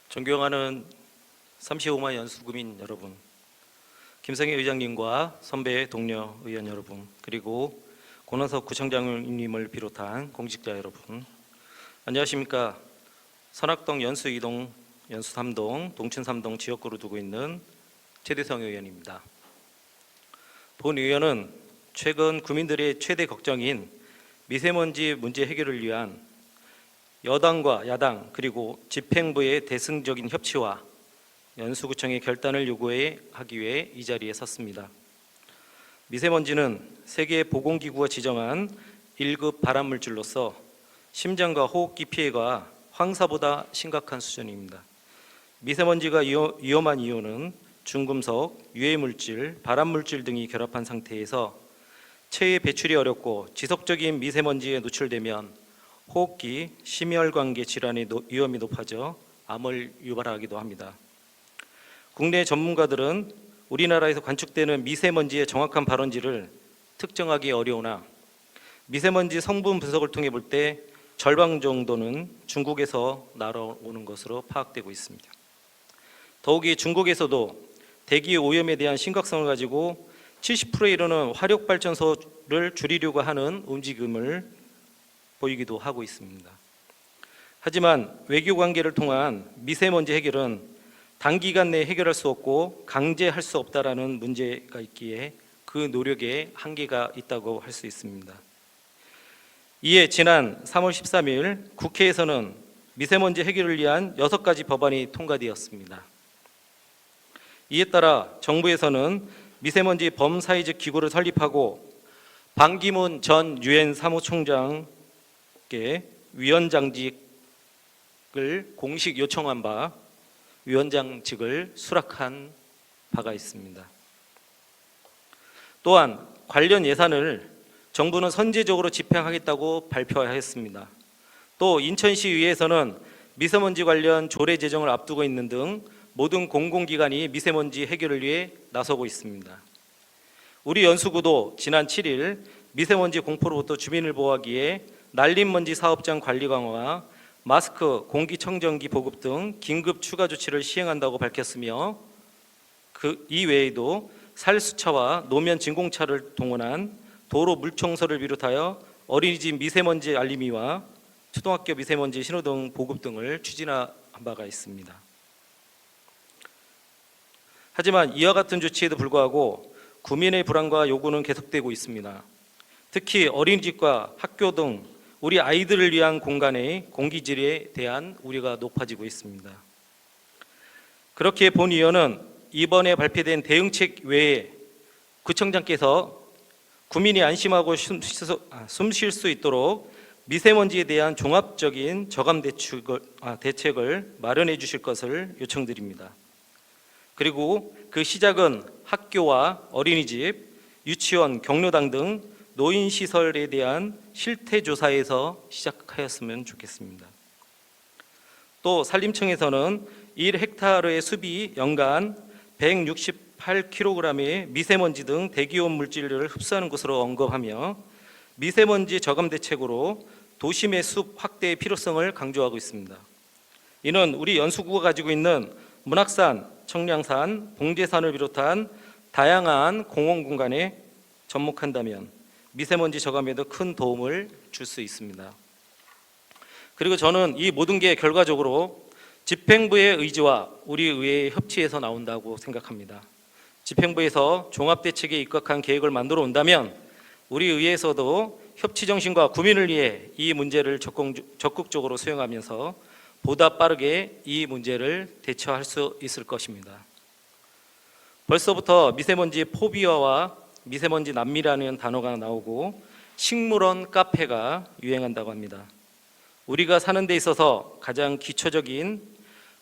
존경하는 35만 연수구민 여러분, 김성애 의장님과 선배 동료 의원 여러분, 그리고 권원석 구청장님을 비롯한 공직자 여러분, 안녕하십니까. 선악동 연수 2동, 연수 3동, 동춘 3동 지역구를 두고 있는 최대성 의원입니다. 본 의원은 최근 구민들의 최대 걱정인 미세먼지 문제 해결을 위한 여당과 야당 그리고 집행부의 대승적인 협치와 연수구청의 결단을 요구하기 위해 이 자리에 섰습니다. 미세먼지는 세계보건기구가 지정한 1급 발암물질로서 심장과 호흡기 피해가 황사보다 심각한 수준입니다. 미세먼지가 위험한 이유는 중금속, 유해물질, 발암물질 등이 결합한 상태에서 체외 배출이 어렵고 지속적인 미세먼지에 노출되면 호흡기, 심혈관계 질환의 위험이 높아져 암을 유발하기도 합니다. 국내 전문가들은 우리나라에서 관측되는 미세먼지의 정확한 발원지를 특정하기 어려우나 미세먼지 성분 분석을 통해 볼 때 절반 정도는 중국에서 날아오는 것으로 파악되고 있습니다. 더욱이 중국에서도 대기 오염에 대한 심각성을 가지고 70%에 이르는 화력발전소를 줄이려고 하는 움직임을 보이기도 하고 있습니다. 하지만 외교관계를 통한 미세먼지 해결은 단기간 내에 해결할 수 없고 강제할 수 없다라는 문제가 있기에 그 노력에 한계가 있다고 할 수 있습니다. 이에 지난 3월 13일 국회에서는 미세먼지 해결을 위한 6가지 법안이 통과되었습니다. 이에 따라 정부에서는 미세먼지 범사회적 기구를 설립하고 반기문 전 유엔 사무총장께 위원장직을 공식 요청한 바 위원장직을 수락한 바가 있습니다. 또한 관련 예산을 정부는 선제적으로 집행하겠다고 발표하였습니다. 또 인천시의회에서는 미세먼지 관련 조례 제정을 앞두고 있는 등 모든 공공기관이 미세먼지 해결을 위해 나서고 있습니다. 우리 연수구도 지난 7일 미세먼지 공포로부터 주민을 보호하기 위해 난림먼지 사업장 관리 강화와 마스크, 공기청정기 보급 등 긴급 추가 조치를 시행한다고 밝혔으며 그 이외에도 살수차와 노면 진공차를 동원한 도로 물청소를 비롯하여 어린이집 미세먼지 알림이와 초등학교 미세먼지 신호등 보급 등을 추진한 바가 있습니다. 하지만 이와 같은 조치에도 불구하고 구민의 불안과 요구는 계속되고 있습니다. 특히 어린이집과 학교 등 우리 아이들을 위한 공간의 공기질에 대한 우려가 높아지고 있습니다. 그렇게 본 의원은 이번에 발표된 대응책 외에 구청장께서 구민이 안심하고 숨 쉴 수 있도록 미세먼지에 대한 종합적인 저감 대책을 마련해 주실 것을 요청드립니다. 그리고 그 시작은 학교와 어린이집, 유치원, 경로당 등 노인시설에 대한 실태조사에서 시작하였으면 좋겠습니다. 또 산림청에서는 1헥타르의 숲이 연간 168kg의 미세먼지 등 대기오염 물질을 흡수하는 것으로 언급하며 미세먼지 저감 대책으로 도심의 숲 확대의 필요성을 강조하고 있습니다. 이는 우리 연수구가 가지고 있는 문학산, 청량산, 봉제산을 비롯한 다양한 공원공간에 접목한다면 미세먼지 저감에도 큰 도움을 줄 수 있습니다. 그리고 저는 이 모든 게 결과적으로 집행부의 의지와 우리 의회의 협치에서 나온다고 생각합니다. 집행부에서 종합대책에 입각한 계획을 만들어 온다면 우리 의회에서도 협치 정신과 구민을 위해 이 문제를 적극적으로 수행하면서 보다 빠르게 이 문제를 대처할 수 있을 것입니다. 벌써부터 미세먼지 포비아와 미세먼지 난미라는 단어가 나오고 식물원 카페가 유행한다고 합니다. 우리가 사는 데 있어서 가장 기초적인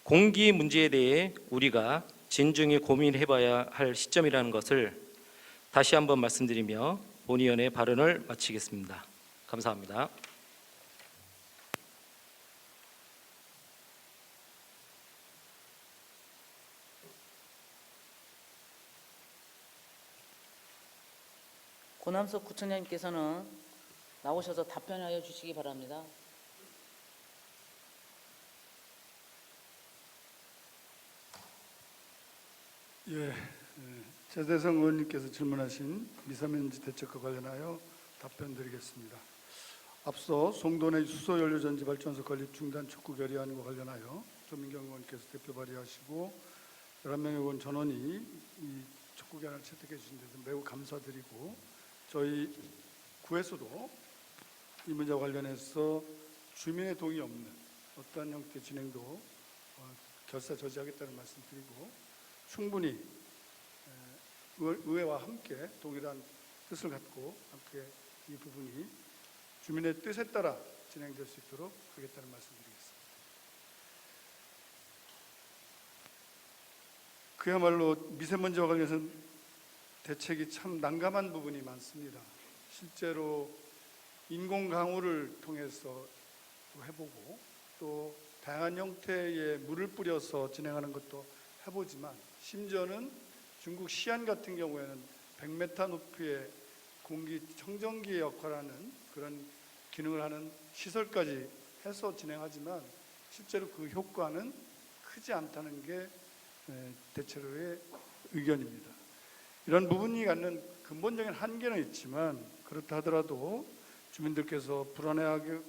공기 문제에 대해 우리가 진중히 고민해봐야 할 시점이라는 것을 다시 한번 말씀드리며 본의원의 발언을 마치겠습니다. 감사합니다. 고남석 구청장님께서는 나오셔서 답변하여 주시기 바랍니다. 예, 최대성 의원님께서 질문하신 미세먼지 대책과 관련하여 답변드리겠습니다. 앞서 송도내 수소연료전지 발전소 건립 중단 촉구 결의안과 관련하여 조민경 의원께서 대표 발의하시고 11명의 의원 전원이 이 촉구 결의안을 채택해 주신 데서 매우 감사드리고, 저희 구에서도 이 문제와 관련해서 주민의 동의 없는 어떠한 형태의 진행도 결사 저지하겠다는 말씀드리고, 충분히 의회와 함께 동일한 뜻을 갖고 함께 이 부분이 주민의 뜻에 따라 진행될 수 있도록 하겠다는 말씀드리겠습니다. 그야말로 미세먼지와 관련해서 대책이 참 난감한 부분이 많습니다. 실제로 인공 강우를 통해서 해보고 또 다양한 형태의 물을 뿌려서 진행하는 것도 해보지만, 심지어는 중국 시안 같은 경우에는 100m 높이의 공기 청정기의 역할하는 그런 기능을 하는 시설까지 해서 진행하지만 실제로 그 효과는 크지 않다는 게 대체로의 의견입니다. 이런 부분이 갖는 근본적인 한계는 있지만, 그렇다 하더라도 주민들께서 불안해하게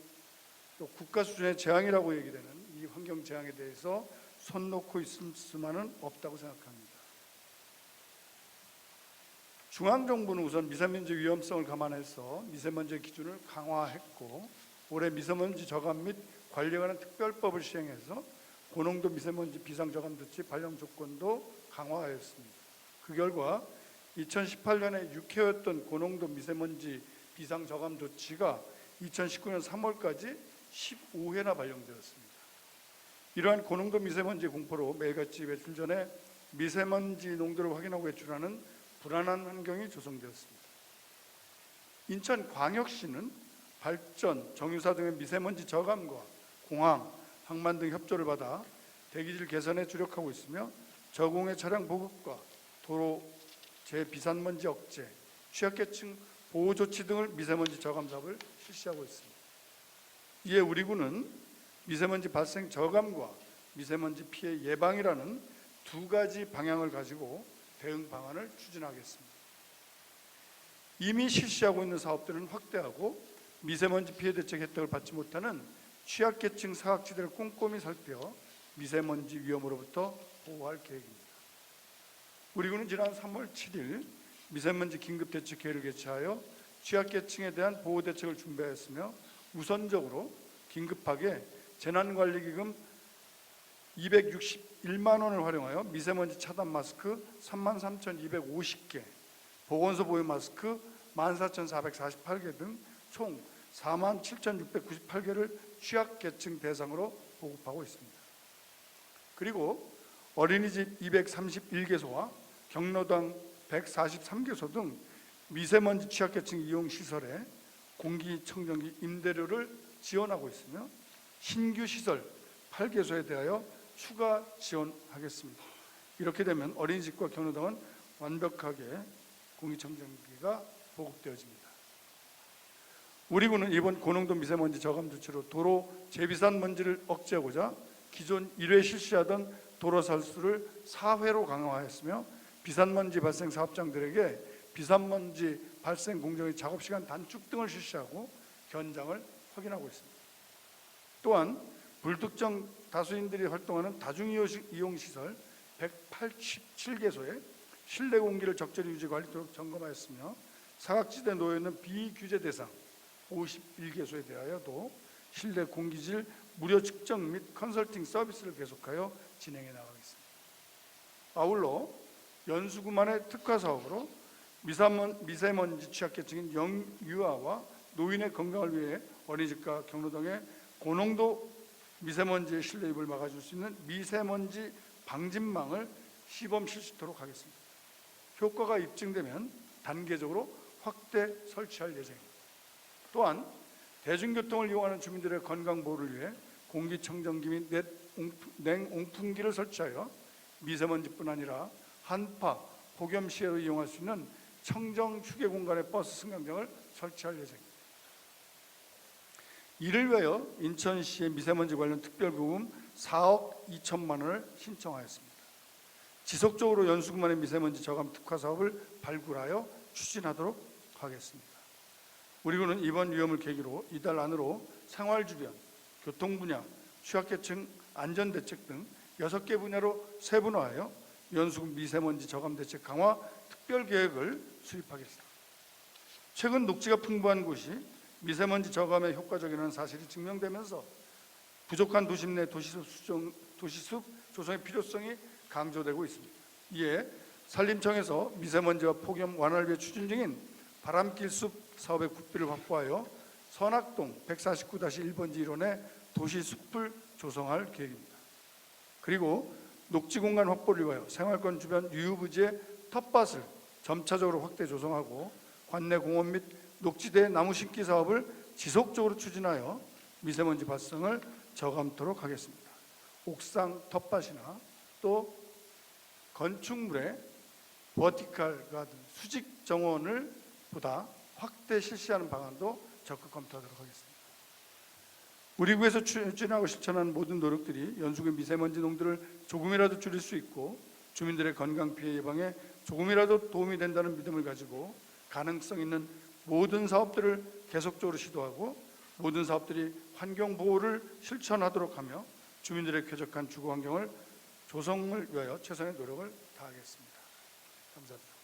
또 국가 수준의 재앙이라고 얘기되는 이 환경 재앙에 대해서 손 놓고 있을 수만은 없다고 생각합니다. 중앙정부는 우선 미세먼지 위험성을 감안해서 미세먼지 기준을 강화했고, 올해 미세먼지 저감 및 관리에 관한 특별법을 시행해서 고농도 미세먼지 비상저감 조치 발령 조건도 강화하였습니다. 그 결과 2018년에 6회였던 고농도 미세먼지 비상저감 조치가 2019년 3월까지 15회나 발령되었습니다. 이러한 고농도 미세먼지 공포로 매일같이 외출 전에 미세먼지 농도를 확인하고 외출하는 불안한 환경이 조성되었습니다. 인천광역시는 발전, 정유사 등의 미세먼지 저감과 공항, 항만 등 협조를 받아 대기질 개선에 주력하고 있으며, 저공해 차량 보급과 도로 재비산먼지 억제, 취약계층 보호 조치 등을 미세먼지 저감 사업을 실시하고 있습니다. 이에 우리 군은 미세먼지 발생 저감과 미세먼지 피해 예방이라는 두 가지 방향을 가지고 대응 방안을 추진하겠습니다. 이미 실시하고 있는 사업들은 확대하고, 미세먼지 피해 대책 혜택을 받지 못하는 취약계층 사각지대를 꼼꼼히 살펴 미세먼지 위험으로부터 보호할 계획입니다. 우리 군은 지난 3월 7일 미세먼지 긴급대책회의를 개최하여 취약계층에 대한 보호 대책을 준비하였으며, 우선적으로 긴급하게 재난관리기금 261만 원을 활용하여 미세먼지 차단 마스크 33,250개, 보건소 보유 마스크 14,448개 등 총 47,698개를 취약계층 대상으로 보급하고 있습니다. 그리고 어린이집 231개소와 경로당 143개소 등 미세먼지 취약계층 이용시설에 공기청정기 임대료를 지원하고 있으며, 신규 시설 8개소에 대하여 추가 지원하겠습니다. 이렇게 되면 어린이집과 경로당은 완벽하게 공기청정기가 보급되어집니다. 우리 군은 이번 고농도 미세먼지 저감 조치로 도로 재비산 먼지를 억제하고자 기존 1회 실시하던 도로 살수를 4회로 강화하였으며, 비산먼지 발생 사업장들에게 비산먼지 발생 공정의 작업시간 단축 등을 실시하고 현장을 확인하고 있습니다. 또한 불특정 다수인들이 활동하는 다중이용시설 187개소에 실내 공기를 적절히 유지 관리토록 점검하였으며, 사각지대에 놓여있는 비규제 대상 51개소에 대하여도 실내 공기질 무료 측정 및 컨설팅 서비스를 계속하여 진행해 나가겠습니다. 아울러 연수구만의 특화 사업으로 미세먼지 취약계층인 영유아와 노인의 건강을 위해 어린이집과 경로당에 고농도 미세먼지의 실내 유입을 막아줄 수 있는 미세먼지 방진망을 시범 실시토록 하겠습니다. 효과가 입증되면 단계적으로 확대 설치할 예정입니다. 또한 대중교통을 이용하는 주민들의 건강 보호를 위해 공기청정기 및 냉온풍기를 설치하여 미세먼지뿐 아니라 한파, 폭염 시에도 이용할 수 있는 청정 휴게 공간의 버스 승강장을 설치할 예정입니다. 이를 위하여 인천시의 미세먼지 관련 특별구금 4억 2천만 원을 신청하였습니다. 지속적으로 연수구만의 미세먼지 저감 특화 사업을 발굴하여 추진하도록 하겠습니다. 우리 군은 이번 위험을 계기로 이달 안으로 생활 주변, 교통 분야, 취약계층 안전대책 등 6개 분야로 세분화하여 연수구 미세먼지 저감 대책 강화 특별 계획을 수립하겠습니다. 최근 녹지가 풍부한 곳이 미세먼지 저감에 효과적이라는 사실이 증명되면서 부족한 도심 내 도시숲 조성의 필요성이 강조되고 있습니다. 이에 산림청에서 미세먼지와 폭염 완화를 위해 추진 중인 바람길 숲 사업의 국비를 확보하여 선악동 149-1번지 1원에 도시숲을 조성할 계획입니다. 그리고 녹지 공간 확보를 위하여 생활권 주변 유유부지의 텃밭을 점차적으로 확대 조성하고 관내 공원 및 녹지대 나무 심기 사업을 지속적으로 추진하여 미세먼지 발생을 저감토록 하겠습니다. 옥상 텃밭이나 또 건축물의 버티컬 가든 수직 정원을 보다 확대 실시하는 방안도 적극 검토하도록 하겠습니다. 우리 구에서 추진하고 실천하는 모든 노력들이 연수구의 미세먼지 농도를 조금이라도 줄일 수 있고 주민들의 건강 피해 예방에 조금이라도 도움이 된다는 믿음을 가지고 가능성 있는 모든 사업들을 계속적으로 시도하고 모든 사업들이 환경 보호를 실천하도록 하며 주민들의 쾌적한 주거 환경을 조성을 위하여 최선의 노력을 다하겠습니다. 감사합니다.